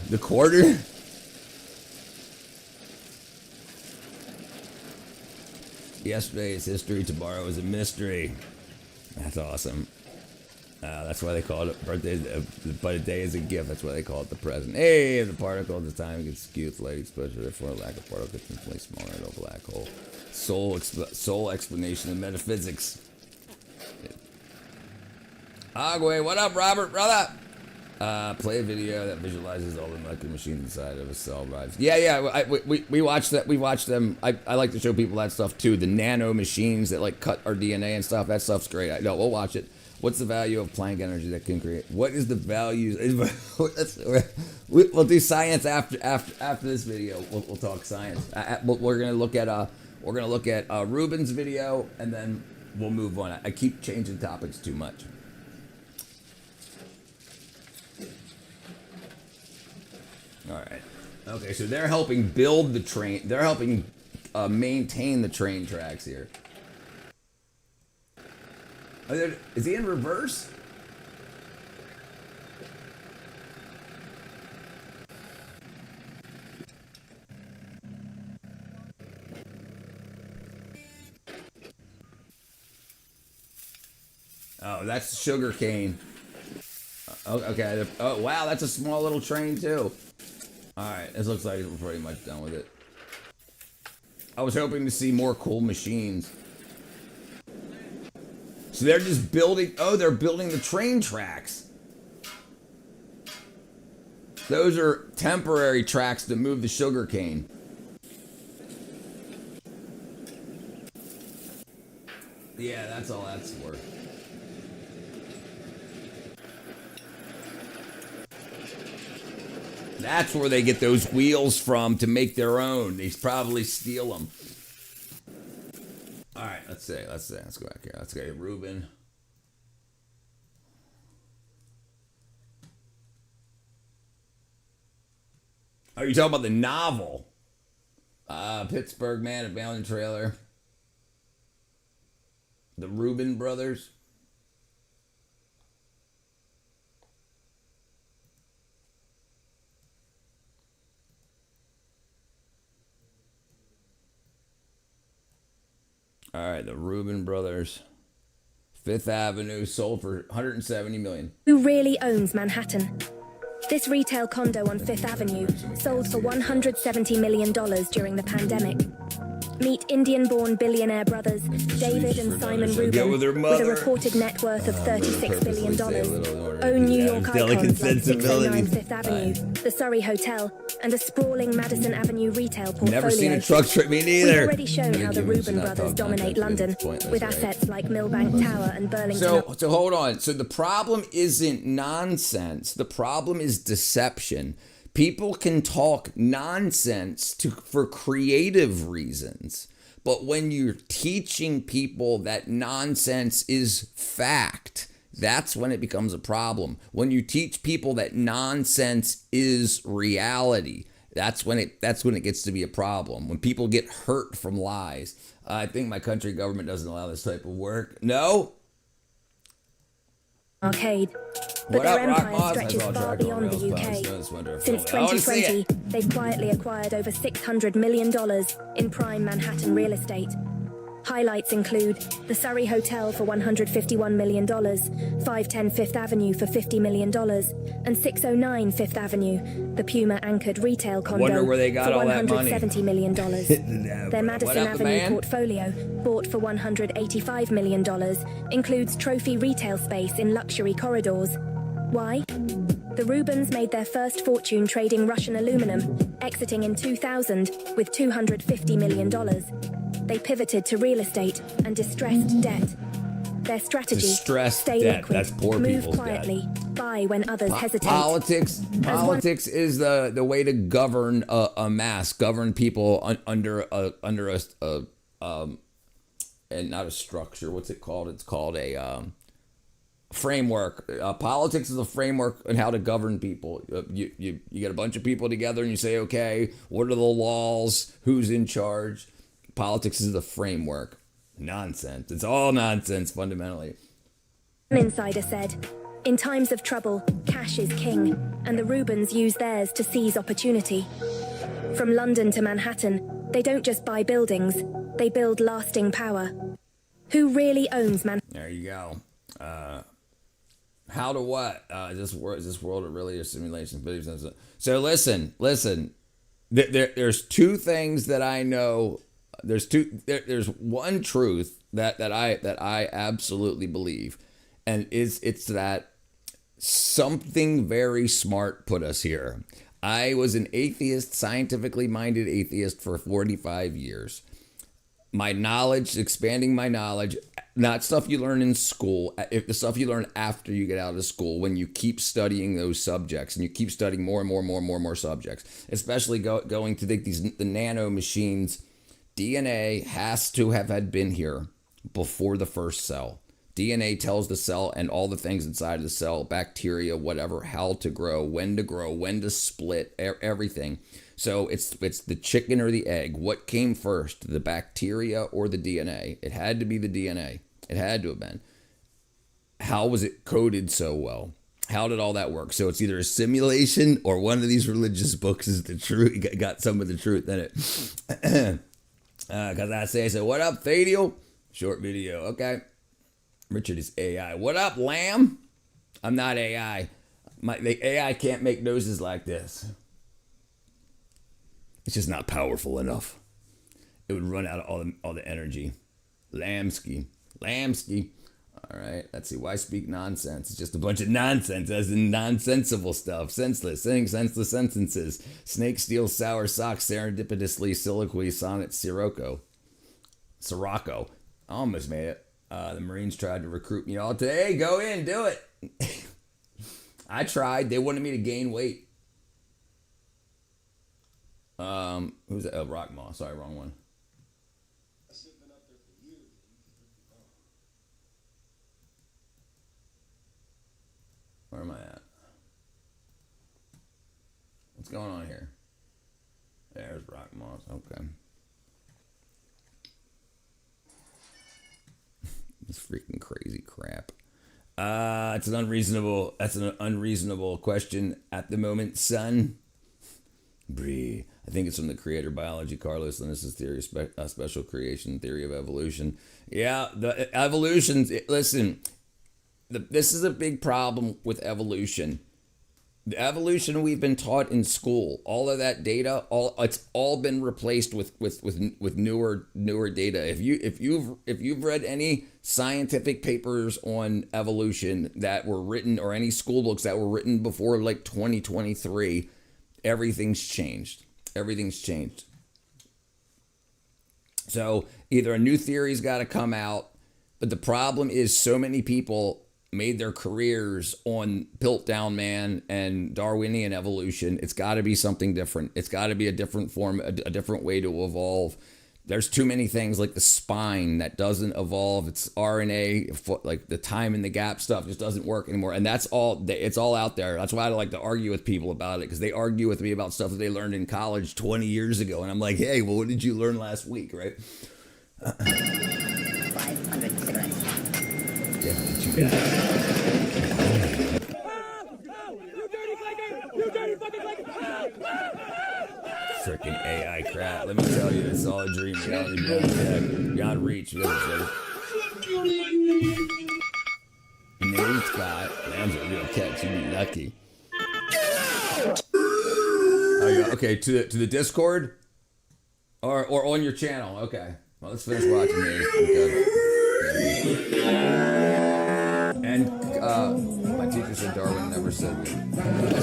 The quarter. Yesterday is history. Tomorrow is a mystery. That's awesome. That's why they call it birthday. But a day is a gift. That's why they call it the present. Hey, the particle at the time gets skewed with light exposure. Therefore, a lack of particle gets infinitely smaller than a black hole. Soul explanation of metaphysics. Agwe, what up, Robert, brother? Play a video that visualizes all the molecular machines inside of a cell drive. Yeah. We watched that. We watched them. I like to show people that stuff too. The nano machines that like cut our DNA and stuff. That stuff's great. I know. We'll watch it. What's the value of Planck energy that can create? What is the value? We'll do science after this video. We'll talk science. We're gonna look at Rubin's video and then we'll move on. I keep changing topics too much. All right. Okay, so they're helping build the train. They're helping maintain the train tracks here. Is he in reverse? Oh, that's sugar cane. Okay. Oh, wow, that's a small little train too. Alright, this looks like we're pretty much done with it. I was hoping to see more cool machines. So they're just building... Oh, they're building the train tracks. Those are temporary tracks to move the sugar cane. Yeah, that's all that's for. That's where they get those wheels from to make their own. They probably steal them. All right, let's go back here. Let's go to Rubin. Oh, you're talking about the novel. Pittsburgh Man, Abandoned Trailer. The Rubin Brothers. All right, the Rubin Brothers. Fifth Avenue sold for $170 million. Who really owns Manhattan? This retail condo on Fifth Avenue sold for $170 million during the pandemic. Meet Indian-born billionaire brothers David and for Simon another show. Get Rubin, with her with a mother. reported net worth of $36 billion. purposely say a little in order to Own New have York delicate icons like sensibility. 609 Fifth Avenue, the Surrey Hotel, and a sprawling Madison Avenue retail portfolio. Never seen a truck trip, me neither. We've already shown how the Given Rubin should not brothers talk dominate nonsense, London it's pointless, with right? assets like Millbank Tower and Burlington. So hold on. So the problem isn't nonsense. The problem is deception. People can talk nonsense for creative reasons. But when you're teaching people that nonsense is fact, that's when it becomes a problem. When you teach people that nonsense is reality, that's when it gets to be a problem. When people get hurt from lies. I think my country government doesn't allow this type of work. No? Arcade. What But their up, Rock empire Moss? stretches I saw far Dragon beyond Rails the post. UK. I just wonder if Since I wanna see 2020, it. they've quietly acquired over $600 million in prime Manhattan real estate. Highlights include the Surrey Hotel for $151 million, 510 Fifth Avenue for $50 million, and 609 Fifth Avenue, the Puma-anchored retail condo Wonder where they got for all that money. $170 million. Their Madison What up, Avenue man? portfolio, bought for $185 million, includes trophy retail space in luxury corridors. Why? The Rubens made their first fortune trading Russian aluminum, exiting in 2000 with $250 million. They pivoted to real estate and distressed debt. Their strategy: Distressed stay debt, liquid, that's poor move people's quietly, buy when others hesitate. Politics is the way to govern a mass, govern people under a and not a structure. What's it called? It's called a framework. Politics is a framework on how to govern people. You get a bunch of people together and you say, okay, what are the laws? Who's in charge? Politics is the framework. Nonsense. It's all nonsense fundamentally. An insider said, in times of trouble, cash is king, and the Rubens use theirs to seize opportunity. From London to Manhattan, they don't just buy buildings, they build lasting power. Who really owns Manhattan? There you go. How to what? Is this world really a simulation? So listen. There's two things that I know. There's one truth that I absolutely believe, and it's that something very smart put us here. I was an atheist, scientifically minded atheist for 45 years. My knowledge, expanding my knowledge, not stuff you learn in school, if the stuff you learn after you get out of school, when you keep studying those subjects and you keep studying more and more subjects, especially going to the nano machines. DNA has to have had been here before the first cell. DNA tells the cell and all the things inside of the cell, bacteria, whatever, how to grow, when to split, everything. So it's the chicken or the egg. What came first, the bacteria or the DNA? It had to be the DNA. It had to have been. How was it coded so well? How did all that work? So it's either a simulation or one of these religious books is the truth. Got some of the truth in it. Because I say, so what up, Thadiel? Short video. Okay. Richard is AI. What up, Lamb? I'm not AI. The AI can't make noses like this. It's just not powerful enough. It would run out of all the energy. Lamsky. All right. Let's see. Why speak nonsense? It's just a bunch of nonsense, as in nonsensible stuff. Senseless. Saying senseless sentences. Snake steals sour socks serendipitously. Soliloquy sonnet Sirocco. I almost made it. The Marines tried to recruit me all today. Hey, go in, do it. I tried. They wanted me to gain weight. Who's that? Oh, Rock Moss. Sorry, wrong one. Where am I at? What's going on here? There's Rock Moss. Okay. This freaking crazy crap. That's an unreasonable question at the moment, son. Bree. I think it's from the creator biology, Carlos Linnaeus' theory, special creation theory of evolution. Yeah, the evolutions. Listen, this is a big problem with evolution. The evolution we've been taught in school, all of that data, it's all been replaced with newer data. If you've read any scientific papers on evolution that were written, or any school books that were written before like 2023, everything's changed. Everything's changed. So either a new theory's got to come out, but the problem is so many people made their careers on Piltdown Man and Darwinian evolution. It's got to be something different. It's got to be a different form, a different way to evolve. There's too many things like the spine that doesn't evolve. It's RNA, like the time and the gap stuff just doesn't work anymore. And that's all, it's all out there. That's why I like to argue with people about it, because they argue with me about stuff that they learned in college 20 years ago. And I'm like, hey, well, what did you learn last week, right? 500 cigarettes. Yeah, freaking AI crap. Let me tell you, it's all a dream. Beyond reach. Nate's got Lamb's a real catch. You'd be lucky. Okay, to the Discord or on your channel. Okay. Well, let's finish watching these. And my teacher said Darwin never said.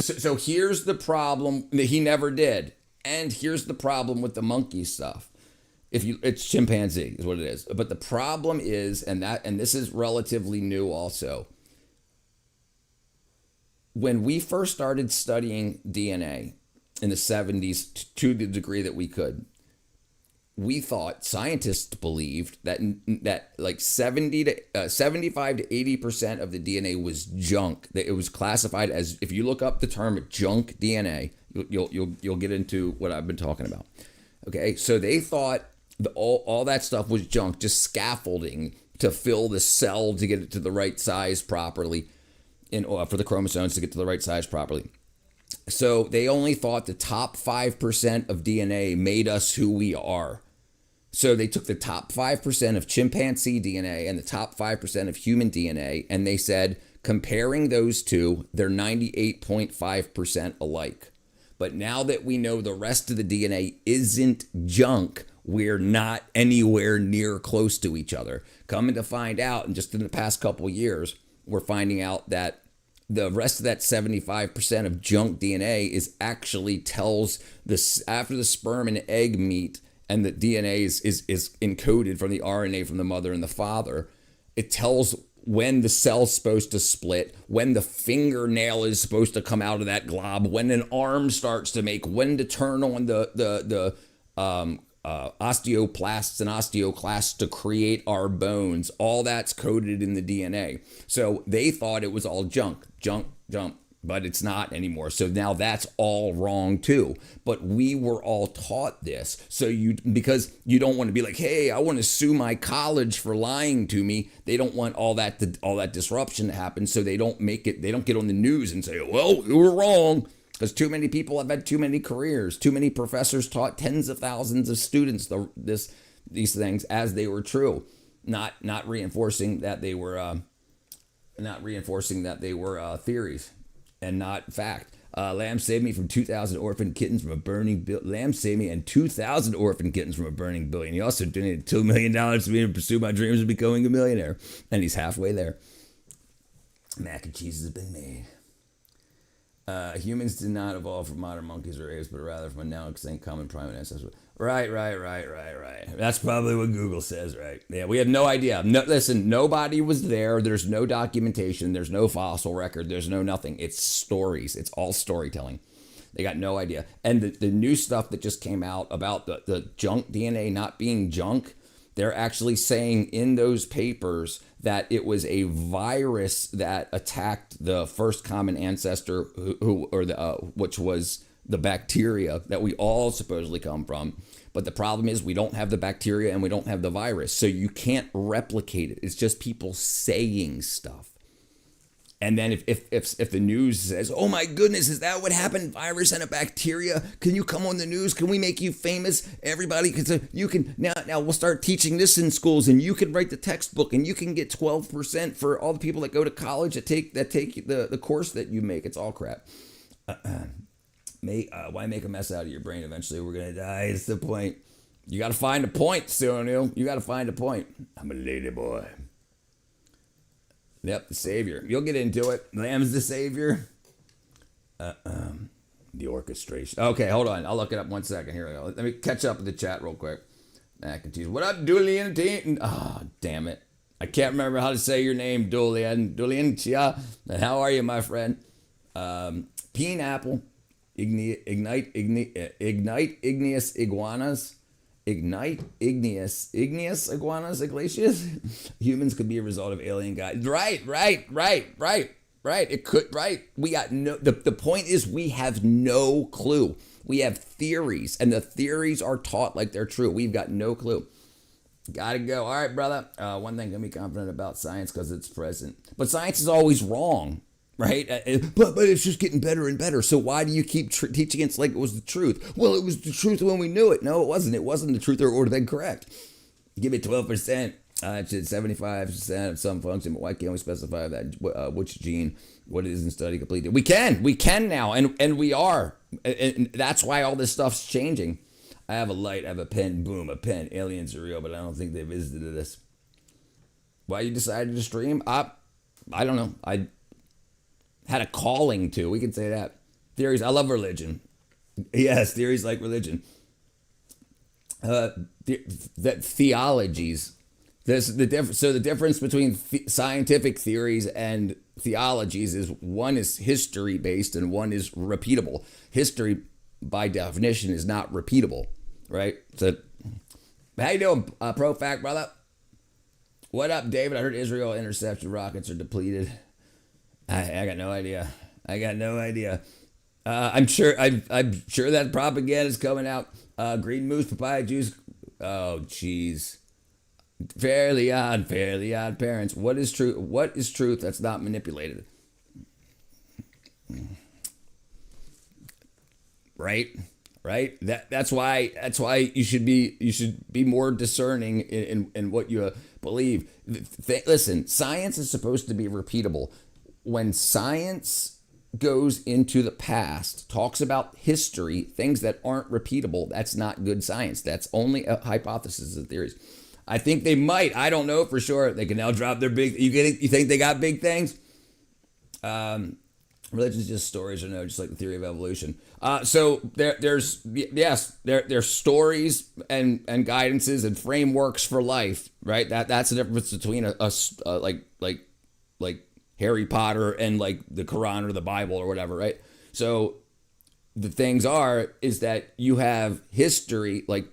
So here's the problem. He never did. And here's the problem with the monkey stuff. It's chimpanzee is what it is. But the problem is, and this is relatively new also. When we first started studying DNA in the 70s, to the degree that we could, we thought, scientists believed that like 75 to 80% of the DNA was junk. That it was classified as, if you look up the term junk DNA, you'll get into what I've been talking about. Okay, so they thought all that stuff was junk, just scaffolding to fill the cell to get it to the right size properly, for the chromosomes to get to the right size properly. So they only thought the top 5% of DNA made us who we are. So they took the top 5% of chimpanzee DNA and the top 5% of human DNA, and they said, comparing those two, they're 98.5% alike. But now that we know the rest of the DNA isn't junk, we're not anywhere near close to each other. Coming to find out, and just in the past couple years, we're finding out that the rest of that 75% of junk DNA is actually tells this after the sperm and egg meet, and the DNA is encoded from the RNA from the mother and the father. It tells when the cell's supposed to split, when the fingernail is supposed to come out of that glob, when an arm starts to make, when to turn on the osteoplasts and osteoclasts to create our bones. All that's coded in the DNA. So they thought it was all junk, but it's not anymore. So now that's all wrong too. But we were all taught this. So because you don't want to be like, hey, I want to sue my college for lying to me. They don't want all that disruption to happen. So they don't make it. They don't get on the news and say, well, you were wrong. Because too many people have had too many careers. Too many professors taught tens of thousands of students these things as they were true, not reinforcing that they were theories and not fact. Lamb saved me from 2,000 orphan kittens from a burning building. Lamb saved me and 2,000 orphan kittens from a burning building. He also donated $2 million to me to pursue my dreams of becoming a millionaire. And he's halfway there. Mac and cheese has been made. Humans did not evolve from modern monkeys or apes, but rather from a now extinct common primate ancestor. Right. That's probably what Google says, right? Yeah, we have no idea. Listen, nobody was there. There's no documentation. There's no fossil record. There's no nothing. It's stories. It's all storytelling. They got no idea. And the new stuff that just came out about the junk DNA not being junk, they're actually saying in those papers that it was a virus that attacked the first common ancestor, which was the bacteria that we all supposedly come from. But the problem is we don't have the bacteria and we don't have the virus. So you can't replicate it. It's just people saying stuff. And then if the news says, oh my goodness, is that what happened? Virus and a bacteria? Can you come on the news? Can we make you famous? Everybody can say, you can now we'll start teaching this in schools, and you can write the textbook, and you can get 12% for all the people that go to college that take the course that you make. It's all crap. Why make a mess out of your brain? Eventually, we're gonna die. It's the point. You gotta find a point, Sonu. You gotta find a point. I'm a lady boy. Yep, the savior. You'll get into it. Lamb's the savior. The orchestration. Okay, hold on. I'll look it up 1 second. Here we go. Let me catch up with the chat real quick. What up, Dulian? Oh, damn it. I can't remember how to say your name, Dulian. Dulian Chia. And how are you, my friend? Peen Apple. Ignite igneous iguanas. Igneous iguanas, Iglesias. Humans could be a result of alien guys. Right. It could, right. We got no, the point is we have no clue. We have theories, and the theories are taught like they're true. We've got no clue. Gotta go. All right, brother. One thing can be confident about science because it's present. But science is always wrong, right? But it's just getting better and better. So why do you keep teaching it like it was the truth? Well, it was the truth when we knew it. No, it wasn't. It wasn't the truth or would have been correct. Give it 12%. It should 75% of some function, but why can't we specify that which gene, what it is in study completed? We can now, and we are. And that's why all this stuff's changing. I have a light, I have a pen, boom, a pen. Aliens are real, but I don't think they visited us. Why you decided to stream? I don't know. I had a calling to. We can say that. Theories. I love religion. Yes, theories like religion. Theologies. So the difference between scientific theories and theologies is one is history based and one is repeatable. History, by definition, is not repeatable, right? So, how you doing, Pro Fact, brother? What up, David? I heard Israel interception rockets are depleted. I got no idea. I'm sure that propaganda is coming out. Green moose, papaya juice. Oh, jeez. Fairly odd parents. What is true? What is truth that's not manipulated? Right. That's why you should be more discerning in what you believe. Listen, science is supposed to be repeatable. When science goes into the past, talks about history, things that aren't repeatable, that's not good science. That's only a hypothesis and theories. I think they might. I don't know for sure. They can now drop their big. You think they got big things? Religion's just stories, or no? Just like the theory of evolution. So there's stories and guidances and frameworks for life, right? That's the difference between a like Harry Potter and like the Quran or the Bible or whatever, right? So the things is that you have history, like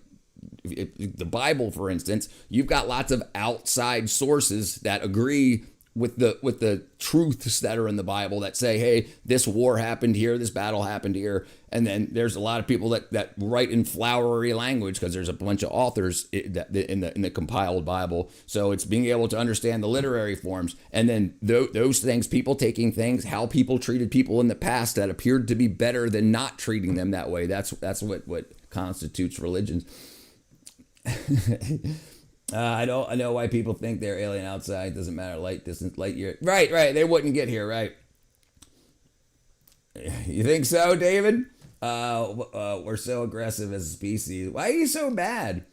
the Bible, for instance. You've got lots of outside sources that agree with the truths that are in the Bible that say, hey, this war happened here, this battle happened here. And then there's a lot of people that write in flowery language because there's a bunch of authors in the compiled Bible. So it's being able to understand the literary forms. And then those things, people taking things, how people treated people in the past that appeared to be better than not treating them that way. That's what constitutes religions. I know why people think they're alien outside. Doesn't matter light distance, light year. Right. They wouldn't get here, right? You think so, David? We're so aggressive as a species. Why are you so bad?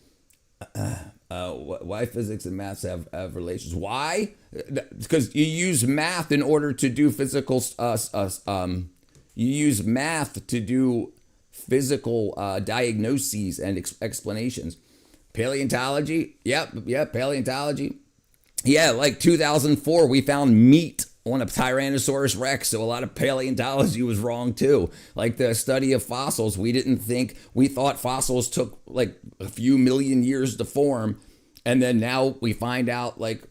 Why physics and maths have relations? Why? Because you use math in order to do physical. You use math to do physical diagnoses and explanations. Paleontology, yep, paleontology. Yeah, like 2004, we found meat on a Tyrannosaurus Rex, so a lot of paleontology was wrong too. Like the study of fossils, we thought fossils took like a few million years to form, and then now we find out like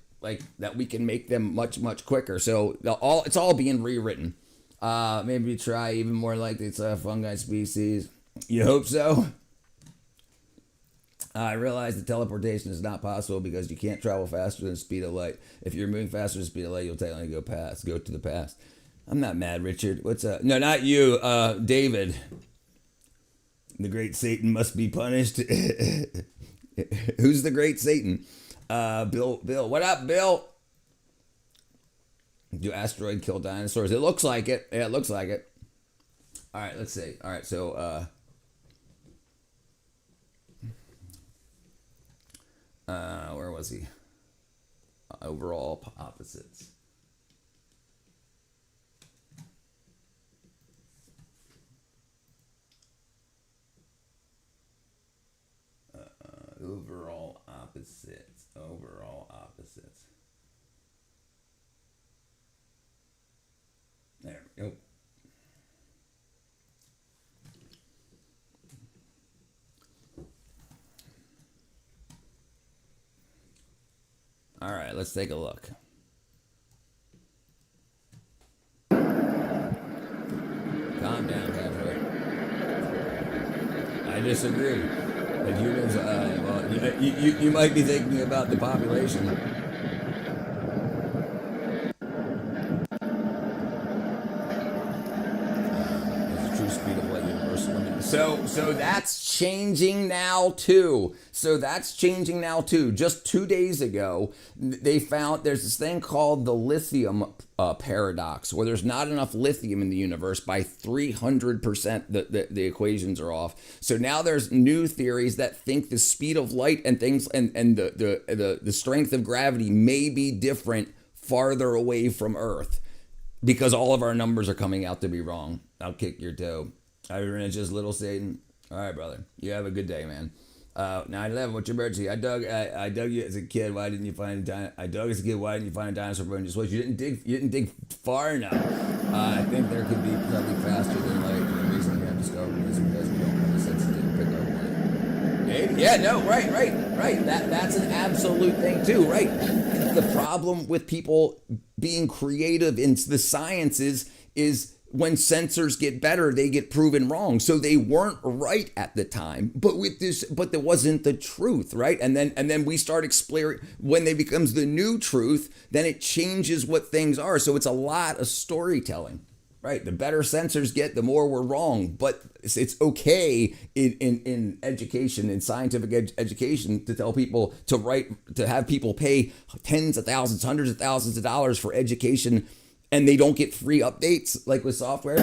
that we can make them much quicker. So it's all being rewritten. Maybe try even more likely it's a fungi species. You hope so? I realize that teleportation is not possible because you can't travel faster than the speed of light. If you're moving faster than the speed of light, you'll technically go to the past. I'm not mad, Richard. What's up? No, not you, David. The great Satan must be punished. Who's the great Satan? Bill. What up, Bill? Do asteroid kill dinosaurs? It looks like it. Yeah, it looks like it. All right, let's see. All right, so where was he? Overall opposites. Overall opposites. Overall opposites. There we go. All right, let's take a look. Calm down, Patrick. I disagree. That humans, well, you might be thinking about the population. True speed of light universal limit. So that's changing now too. Just 2 days ago, they found there's this thing called the lithium paradox, where there's not enough lithium in the universe by 300%. The equations are off. So now there's new theories that think the speed of light and things and the strength of gravity may be different farther away from Earth, because all of our numbers are coming out to be wrong. I'll kick your toe. Iron Inches, Little Satan. All right, brother. You have a good day, man. 9/11. What's your emergency? I dug you as a kid. Why didn't you find a I dug as a kid. Why didn't you find a dinosaur bone? Just what? You didn't dig far enough. I think there could be probably faster than light. The reason we have discovered is because we don't have a sensitive pick up on it. Maybe. Yeah. No. Right. That's an absolute thing too. Right. The problem with people being creative in the sciences is when sensors get better, they get proven wrong. So they weren't right at the time, but that wasn't the truth, right? And then we start exploring when they becomes the new truth, then it changes what things are. So it's a lot of storytelling, right? The better sensors get, the more we're wrong. But it's okay in education, in scientific education, to tell people to have people pay tens of thousands, hundreds of thousands of dollars for education, and they don't get free updates like with software. I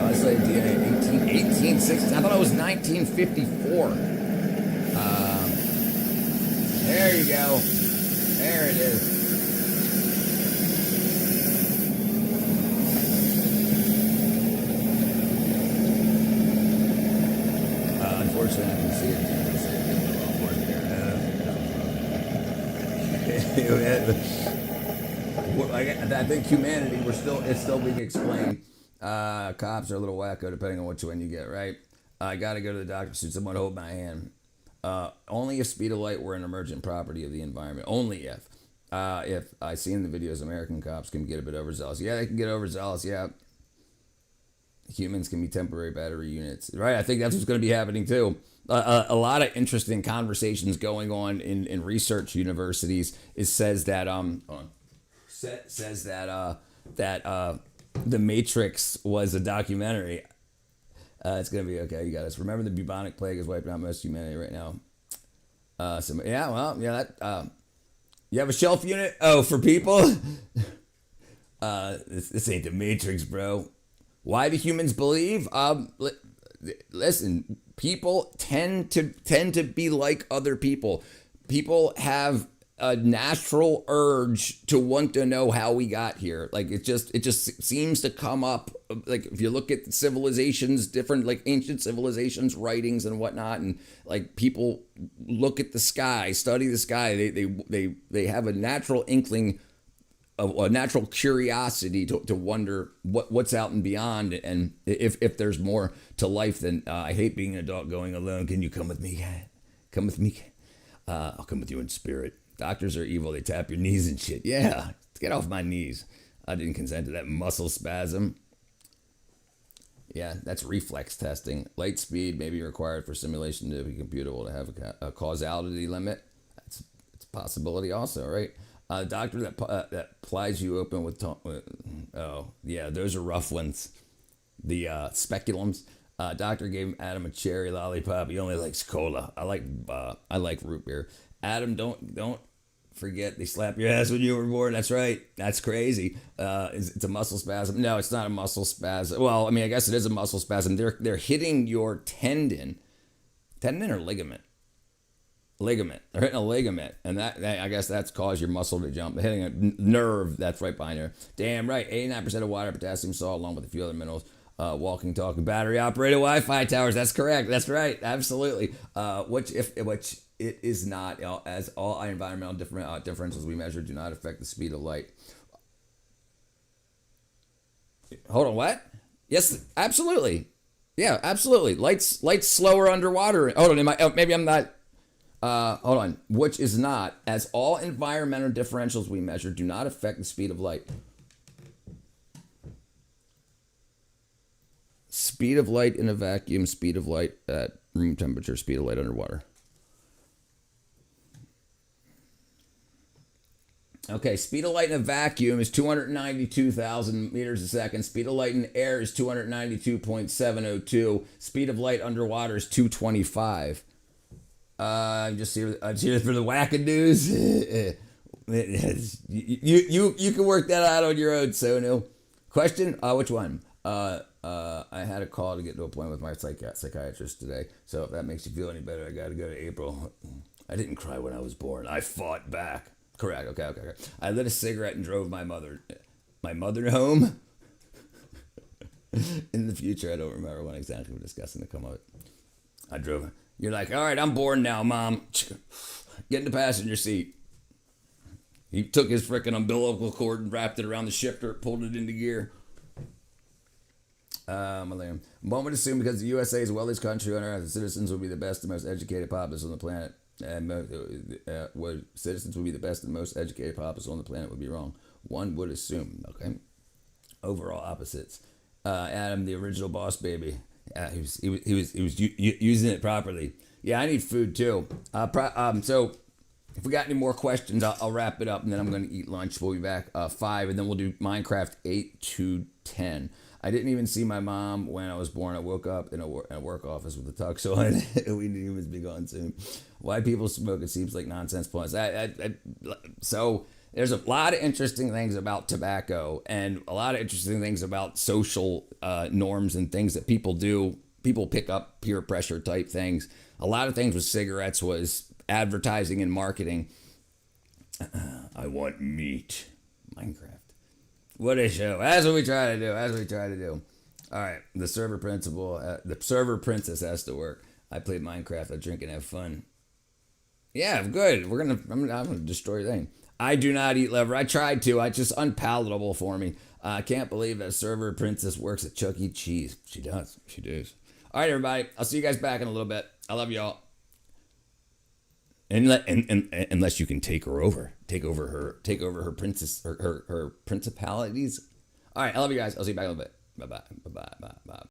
was like DNA 1860. I thought it was 1954. There you go. There it is. Unfortunately, I can see it. I think humanity, it's still being explained. Cops are a little wacko depending on which one you get, right? I gotta go to the doctor. Should someone hold my hand? Only if speed of light were an emergent property of the environment. Only if I seen the videos, American cops can get a bit overzealous. Yeah, they can get overzealous. Yeah, humans can be temporary battery units, right? I think that's what's going to be happening too. A lot of interesting conversations going on in research universities. Says that The Matrix was a documentary. It's gonna be okay. You got us. Remember, the bubonic plague is wiping out most humanity right now. You have a shelf unit? Oh, for people? This ain't the Matrix, bro. Why do humans believe? Listen, people tend to be like other people. People have a natural urge to want to know how we got here. Like it just seems to come up. Like if you look at civilizations, different like ancient civilizations, writings and whatnot, and like people look at the sky, study the sky. They have a natural inkling, a natural curiosity to wonder what's out and beyond, and if there's more to life than I hate being an adult going alone. Can you come with me? Come with me. I'll come with you in spirit. Doctors are evil. They tap your knees and shit. Yeah, get off my knees. I didn't consent to that muscle spasm. Yeah, that's reflex testing. Light speed may be required for simulation to be computable to have a causality limit. It's a possibility also, right? Doctor that plies you open with oh yeah, those are rough ones. The speculums. Doctor gave Adam a cherry lollipop. He only likes cola. I like root beer. Adam, don't Forget they slap your ass when you were born. That's right. That's crazy. It's a muscle spasm. No, it's not a muscle spasm. Well, I mean, I guess it is a muscle spasm. They're hitting your tendon or ligament. Ligament. They're hitting a ligament, and that I guess that's caused your muscle to jump. They're hitting a nerve that's right behind there. Damn right. 89% of water, potassium, salt, along with a few other minerals. Walking, talking, battery operated Wi-Fi towers. That's correct. That's right. Absolutely. Which it is not, as all environmental differentials we measure do not affect the speed of light. Hold on, what? Yes, absolutely. Yeah, absolutely. Light's slower underwater. Hold on, maybe I'm not. Hold on. Which is not, as all environmental differentials we measure do not affect the speed of light. Speed of light in a vacuum, speed of light at room temperature, speed of light underwater. Okay, speed of light in a vacuum is 292,000 meters a second. Speed of light in air is 292.702. Speed of light underwater is 225. I'm just here for the wackadoos. you can work that out on your own, Sonu. Question? Which one? I had a call to get to a appointment with my psychiatrist today. So if that makes you feel any better, I got to go to April. I didn't cry when I was born. I fought back. Correct. Okay. I lit a cigarette and drove my mother home. In the future, I don't remember when exactly we're discussing the come of it. I drove her. You're like, all right, I'm born now, Mom. Get in the passenger seat. He took his frickin' umbilical cord and wrapped it around the shifter, pulled it into gear. One would assume because the USA is the wealthiest country on earth, the citizens will be the best and most educated populace on the planet. And citizens would be the best and most educated populace on the planet would be wrong. One would assume. Okay. Overall opposites. Adam, the original boss baby. He was using it properly. Yeah, I need food too. So if we got any more questions, I'll wrap it up, and then I'm going to eat lunch. We'll be back 5, and then we'll do Minecraft 8 to 10. I didn't even see my mom when I was born. I woke up in a work office with a tux on. We knew he was be gone soon. Why people smoke, it seems like nonsense points. So there's a lot of interesting things about tobacco and a lot of interesting things about social norms and things that people do. People pick up peer pressure type things. A lot of things with cigarettes was advertising and marketing. I want meat. Minecraft. What a show. That's what we try to do. All right. The server princess has to work. I played Minecraft. I drink and have fun. Yeah, good. I'm gonna destroy your thing. I do not eat liver. I tried to. It's just unpalatable for me. I can't believe that server princess works at Chuck E. Cheese. She does. All right, everybody. I'll see you guys back in a little bit. I love y'all. Unless you can take over her princess, her principalities. All right, I love you guys. I'll see you back in a little bit. Bye.